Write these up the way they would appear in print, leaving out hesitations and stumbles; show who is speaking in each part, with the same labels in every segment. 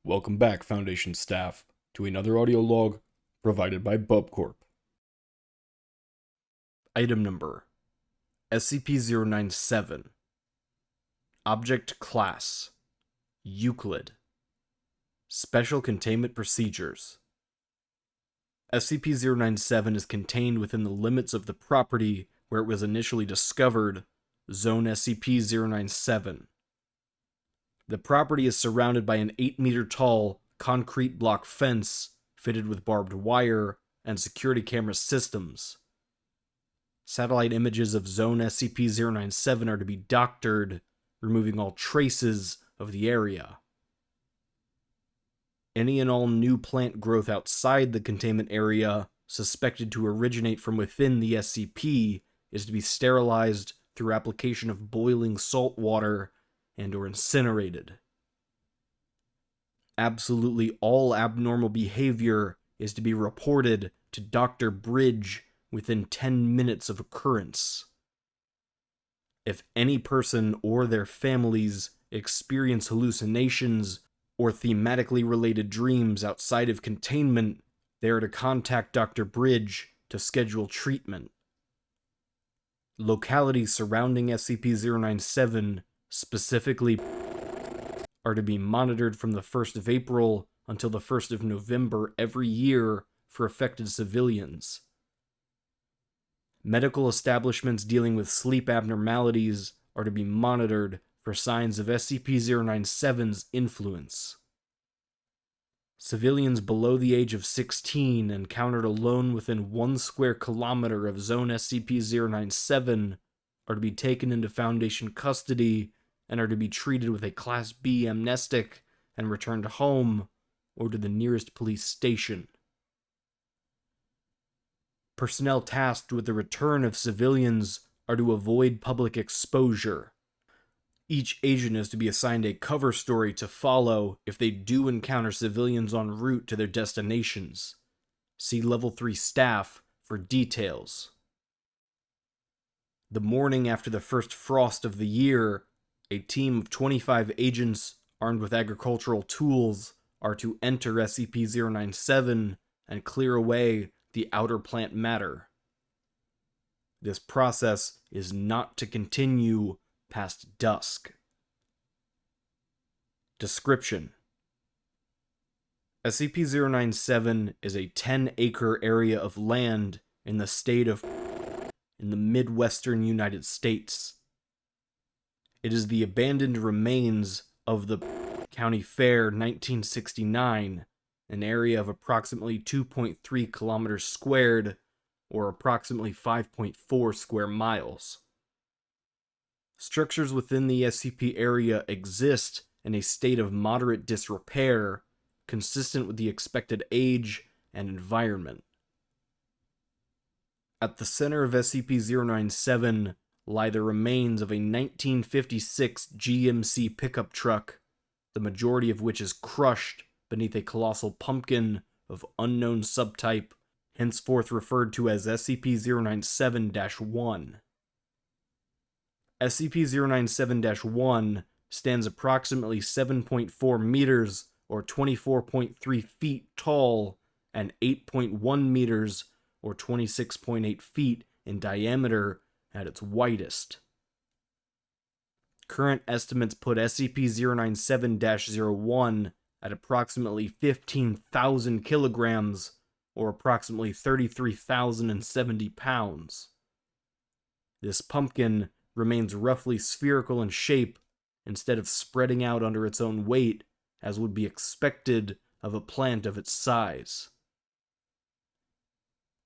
Speaker 1: Welcome back, Foundation staff, to another audio log provided by BubCorp. Item number SCP-097. Object Class Euclid. Special Containment Procedures. SCP-097 is contained within the limits of the property where it was initially discovered, Zone SCP-097. The property is surrounded by an 8-meter-tall concrete block fence fitted with barbed wire and security camera systems. Satellite images of Zone SCP-097 are to be doctored, removing all traces of the area. Any and all new plant growth outside the containment area, suspected to originate from within the SCP, is to be sterilized through application of boiling salt water and/or incinerated. Absolutely all abnormal behavior is to be reported to Dr. Bridge within 10 minutes of occurrence. If any person or their families experience hallucinations or thematically related dreams outside of containment, they are to contact Dr. Bridge to schedule treatment. Localities surrounding SCP-097 specifically are to be monitored from the 1st of April until the 1st of November every year for affected civilians. Medical establishments dealing with sleep abnormalities are to be monitored for signs of SCP-097's influence. Civilians below the age of 16 encountered alone within 1 square kilometer of Zone SCP-097 are to be taken into Foundation custody and are to be treated with a Class B amnestic and returned home or to the nearest police station. Personnel tasked with the return of civilians are to avoid public exposure. Each agent is to be assigned a cover story to follow if they do encounter civilians en route to their destinations. See Level 3 staff for details. The morning after the first frost of the year, a team of 25 agents armed with agricultural tools are to enter SCP-097 and clear away the outer plant matter. This process is not to continue past dusk. Description: SCP-097 is a 10-acre area of land in the state of in the Midwestern United States. It is the abandoned remains of the County Fair 1969, an area of approximately 2.3 kilometers squared, or approximately 5.4 square miles. Structures within the SCP area exist in a state of moderate disrepair, consistent with the expected age and environment. At the center of SCP-097 lie the remains of a 1956 GMC pickup truck, the majority of which is crushed beneath a colossal pumpkin of unknown subtype, henceforth referred to as SCP-097-1. SCP-097-1 stands approximately 7.4 meters or 24.3 feet tall and 8.1 meters or 26.8 feet in diameter at its widest. Current estimates put SCP-097-01 at approximately 15,000 kilograms or approximately 33,070 pounds. This pumpkin remains roughly spherical in shape instead of spreading out under its own weight as would be expected of a plant of its size.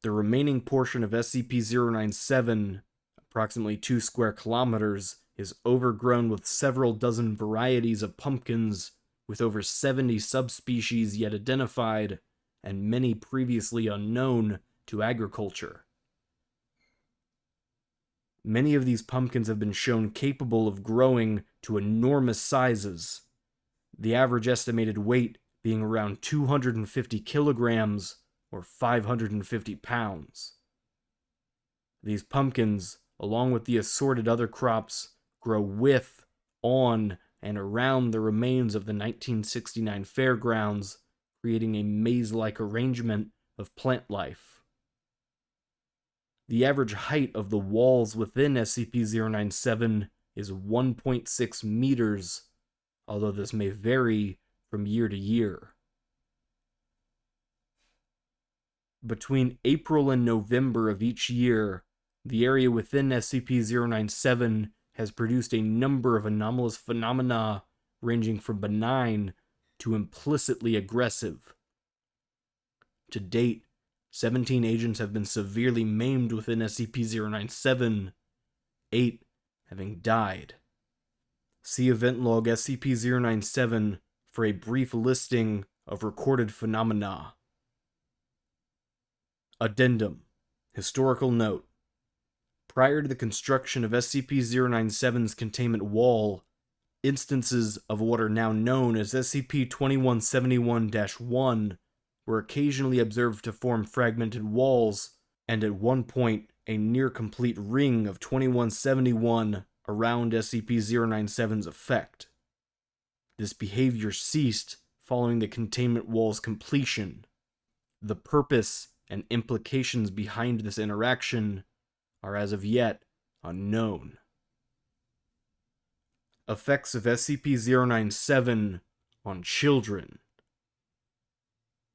Speaker 1: The remaining portion of SCP-097, approximately 2 square kilometers, is overgrown with several dozen varieties of pumpkins, with over 70 subspecies yet identified, and many previously unknown to agriculture. Many of these pumpkins have been shown capable of growing to enormous sizes, the average estimated weight being around 250 kilograms or 550 pounds. These pumpkins, along with the assorted other crops, grow with, on, and around the remains of the 1969 Fairgrounds, creating a maze-like arrangement of plant life. The average height of the walls within SCP-097 is 1.6 meters, although this may vary from year to year. Between April and November of each year, the area within SCP-097 has produced a number of anomalous phenomena ranging from benign to implicitly aggressive. To date, 17 agents have been severely maimed within SCP-097, 8 having died. See Event Log SCP-097 for a brief listing of recorded phenomena. Addendum. Historical note. Prior to the construction of SCP-097's containment wall, instances of what are now known as SCP-2171-1 were occasionally observed to form fragmented walls, and at one point a near-complete ring of 2171 around SCP-097's effect. This behavior ceased following the containment wall's completion. The purpose and implications behind this interaction are as of yet unknown. Effects of SCP-097 on children.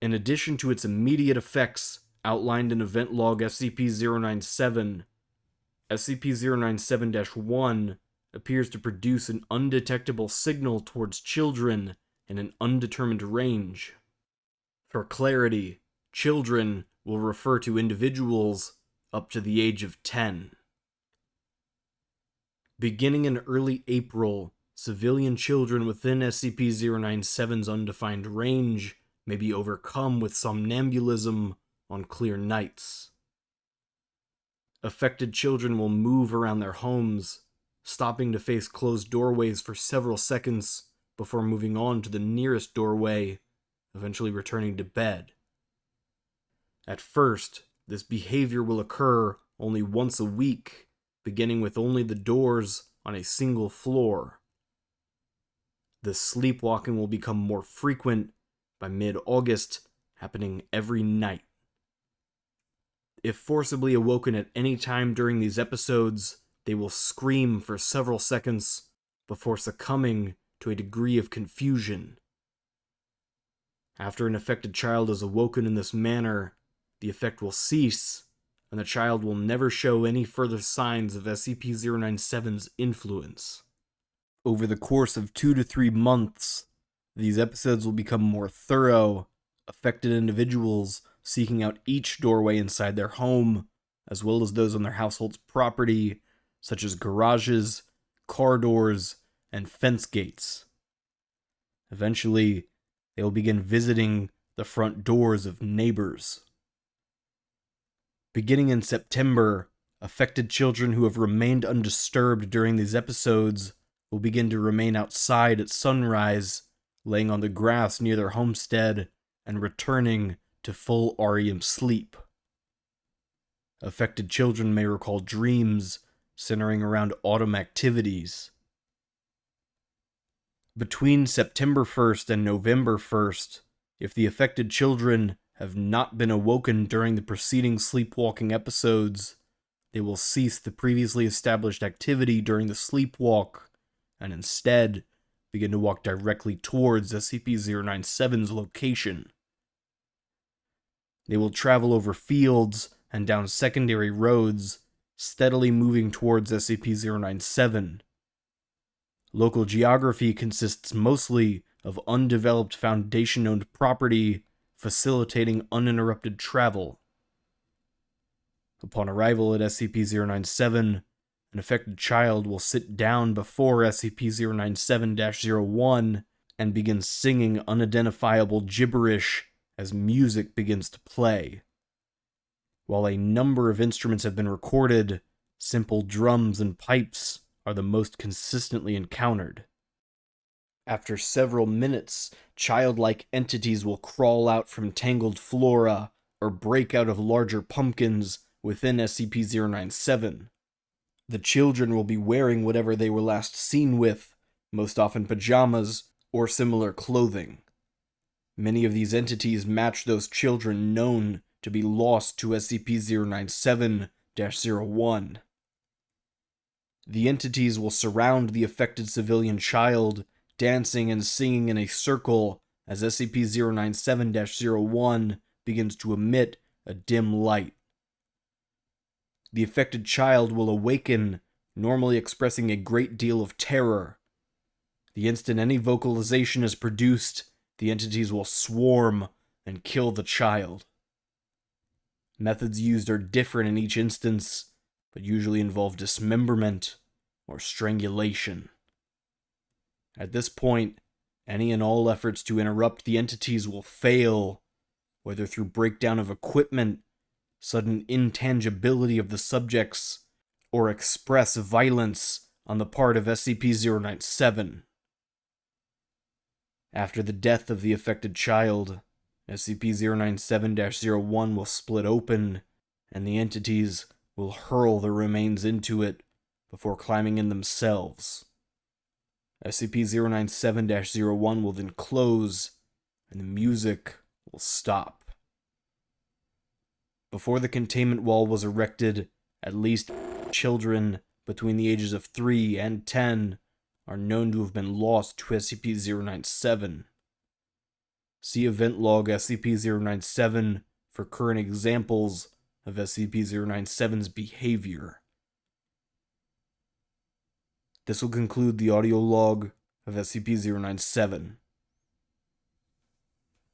Speaker 1: In addition to its immediate effects outlined in Event Log SCP-097, SCP-097-1 appears to produce an undetectable signal towards children in an undetermined range. For clarity, children will refer to individuals up to the age of 10. Beginning in early April, civilian children within SCP-097's undefined range may be overcome with somnambulism on clear nights. Affected children will move around their homes, stopping to face closed doorways for several seconds before moving on to the nearest doorway, eventually returning to bed. At first, this behavior will occur only once a week, beginning with only the doors on a single floor. This sleepwalking will become more frequent by mid-August, happening every night. If forcibly awoken at any time during these episodes, they will scream for several seconds before succumbing to a degree of confusion. After an affected child is awoken in this manner, the effect will cease, and the child will never show any further signs of SCP-097's influence. Over the course of 2 to 3 months, these episodes will become more thorough, affected individuals seeking out each doorway inside their home, as well as those on their household's property, such as garages, car doors, and fence gates. Eventually, they will begin visiting the front doors of neighbors. Beginning in September, affected children who have remained undisturbed during these episodes will begin to remain outside at sunrise, laying on the grass near their homestead and returning to full REM sleep. Affected children may recall dreams centering around autumn activities. Between September 1st and November 1st, if the affected children have not been awoken during the preceding sleepwalking episodes, they will cease the previously established activity during the sleepwalk and instead begin to walk directly towards SCP-097's location. They will travel over fields and down secondary roads, steadily moving towards SCP-097. Local geography consists mostly of undeveloped Foundation-owned property, facilitating uninterrupted travel. Upon arrival at SCP-097, an affected child will sit down before SCP-097-01 and begin singing unidentifiable gibberish as music begins to play. While a number of instruments have been recorded, simple drums and pipes are the most consistently encountered. After several minutes, childlike entities will crawl out from tangled flora or break out of larger pumpkins within SCP-097. The children will be wearing whatever they were last seen with, most often pajamas or similar clothing. Many of these entities match those children known to be lost to SCP-097-01. The entities will surround the affected civilian child, dancing and singing in a circle as SCP-097-01 begins to emit a dim light. The affected child will awaken, normally expressing a great deal of terror. The instant any vocalization is produced, the entities will swarm and kill the child. Methods used are different in each instance, but usually involve dismemberment or strangulation. At this point, any and all efforts to interrupt the entities will fail, whether through breakdown of equipment, sudden intangibility of the subjects, or express violence on the part of SCP-097. After the death of the affected child, SCP-097-01 will split open, and the entities will hurl the remains into it before climbing in themselves. SCP-097-01 will then close, and the music will stop. Before the containment wall was erected, at least children between the ages of 3 and 10 are known to have been lost to SCP-097. See Event Log SCP-097 for current examples of SCP-097's behavior. This will conclude the audio log of SCP-097.